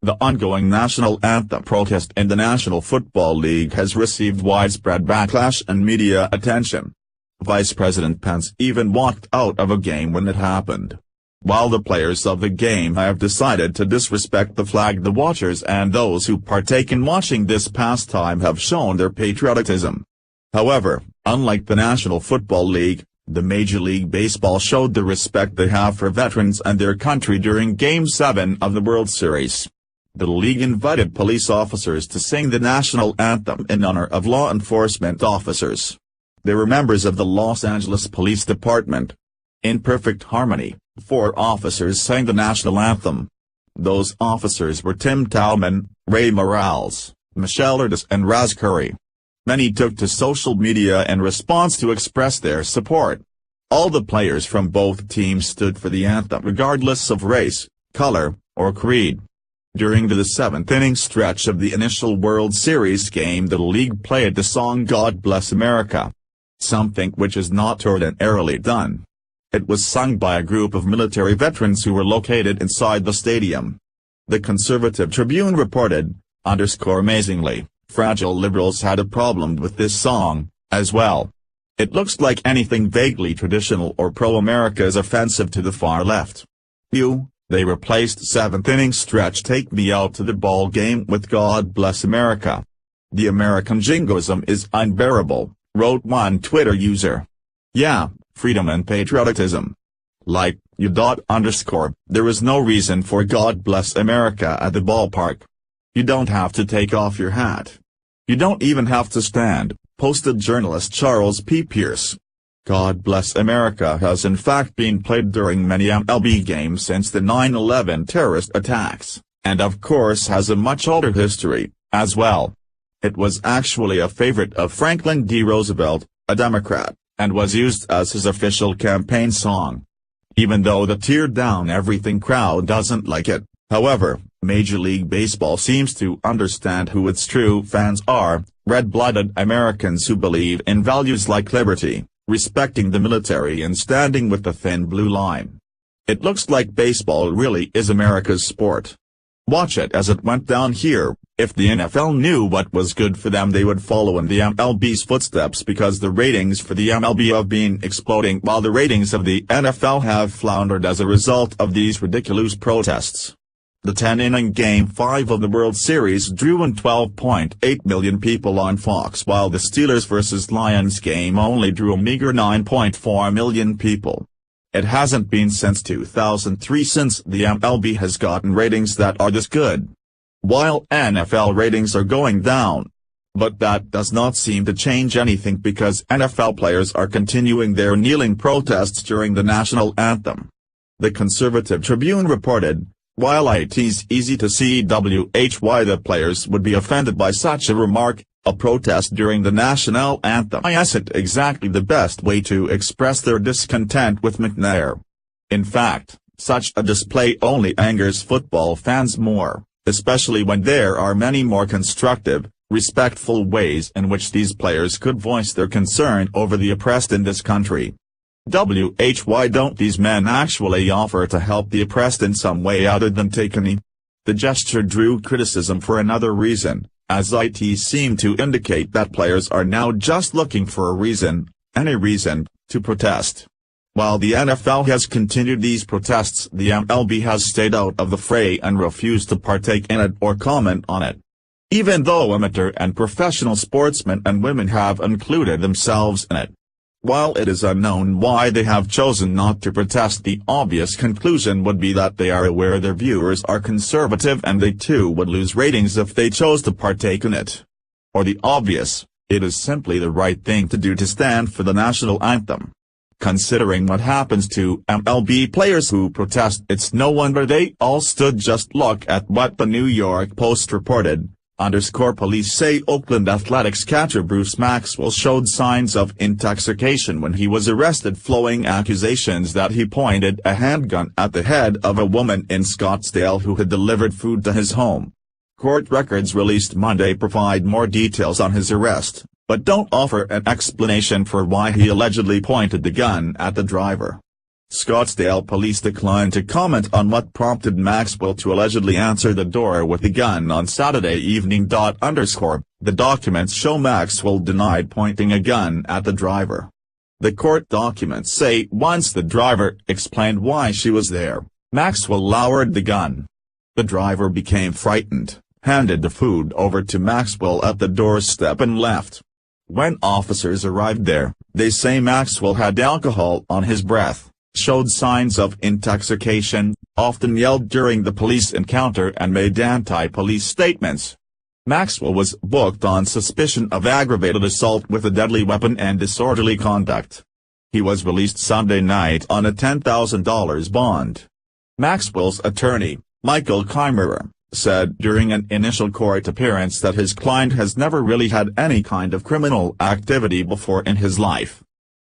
The ongoing national anthem protest in the National Football League has received widespread backlash and media attention. Vice President Pence even walked out of a game when it happened. While the players of the game have decided to disrespect the flag, the watchers and those who partake in watching this pastime have shown their patriotism. However, unlike the National Football League, the Major League Baseball showed the respect they have for veterans and their country during Game 7 of the World Series. The league invited police officers to sing the national anthem in honor of law enforcement officers. They were members of the Los Angeles Police Department. In perfect harmony, 4 officers sang the national anthem. Those officers were Tim Talman, Ray Morales, Michelle Erdis and Raz Curry. Many took to social media in response to express their support. All the players from both teams stood for the anthem regardless of race, color, or creed. During the 7th-inning stretch of the initial World Series game, the league played the song "God Bless America," something which is not ordinarily done. It was sung by a group of military veterans who were located inside the stadium. The Conservative Tribune reported, "Amazingly, fragile liberals had a problem with this song, as well. It looks like anything vaguely traditional or pro-America is offensive to the far left. They replaced 7th-inning stretch "Take Me Out to the Ball Game" with "God Bless America. The American jingoism is unbearable," wrote one Twitter user. "Yeah, freedom and patriotism. Like, there is no reason for God Bless America at the ballpark. You don't have to take off your hat. You don't even have to stand," posted journalist Charles P. Pierce. "God Bless America" has in fact been played during many MLB games since the 9/11 terrorist attacks, and of course has a much older history, as well. It was actually a favorite of Franklin D. Roosevelt, a Democrat, and was used as his official campaign song. Even though the tear-down-everything crowd doesn't like it, however, Major League Baseball seems to understand who its true fans are: red-blooded Americans who believe in values like liberty, respecting the military and standing with the thin blue line. It looks like baseball really is America's sport. Watch it as it went down here. If the NFL knew what was good for them, they would follow in the MLB's footsteps, because the ratings for the MLB have been exploding while the ratings of the NFL have floundered as a result of these ridiculous protests. The 10-inning Game 5 of the World Series drew in 12.8 million people on Fox, while the Steelers vs. Lions game only drew a meager 9.4 million people. It hasn't been since 2003 since the MLB has gotten ratings that are this good. While NFL ratings are going down. But that does not seem to change anything, because NFL players are continuing their kneeling protests during the national anthem. The Conservative Tribune reported, "While it's easy to see why the players would be offended by such a remark, a protest during the national anthem isn't exactly the best way to express their discontent with McNair. In fact, such a display only angers football fans more, especially when there are many more constructive, respectful ways in which these players could voice their concern over the oppressed in this country. Why don't these men actually offer to help the oppressed in some way other than take a knee?" The gesture drew criticism for another reason, as it seemed to indicate that players are now just looking for a reason, any reason, to protest. While the NFL has continued these protests, the MLB has stayed out of the fray and refused to partake in it or comment on it. Even though amateur and professional sportsmen and women have included themselves in it. While it is unknown why they have chosen not to protest, the obvious conclusion would be that they are aware their viewers are conservative and they too would lose ratings if they chose to partake in it. Or the obvious, it is simply the right thing to do to stand for the national anthem. Considering what happens to MLB players who protest, it's no wonder they all stood. Just look at what the New York Post reported. Police say Oakland Athletics catcher Bruce Maxwell showed signs of intoxication when he was arrested, following accusations that he pointed a handgun at the head of a woman in Scottsdale who had delivered food to his home. Court records released Monday provide more details on his arrest, but don't offer an explanation for why he allegedly pointed the gun at the driver. Scottsdale police declined to comment on what prompted Maxwell to allegedly answer the door with the gun on Saturday evening. The documents show Maxwell denied pointing a gun at the driver. The court documents say once the driver explained why she was there, Maxwell lowered the gun. The driver became frightened, handed the food over to Maxwell at the doorstep and left. When officers arrived there, they say Maxwell had alcohol on his breath, showed signs of intoxication, often yelled during the police encounter and made anti-police statements. Maxwell was booked on suspicion of aggravated assault with a deadly weapon and disorderly conduct. He was released Sunday night on a $10,000 bond. Maxwell's attorney, Michael Kimmerer, said during an initial court appearance that his client has never really had any kind of criminal activity before in his life.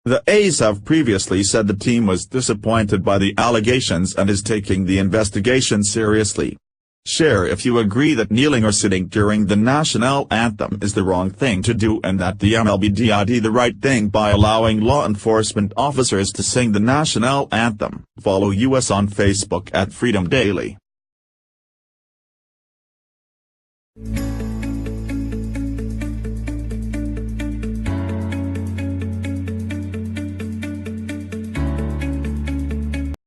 The A's have previously said the team was disappointed by the allegations and is taking the investigation seriously. Share if you agree that kneeling or sitting during the national anthem is the wrong thing to do and that the MLB did the right thing by allowing law enforcement officers to sing the national anthem. Follow us on Facebook at Freedom Daily.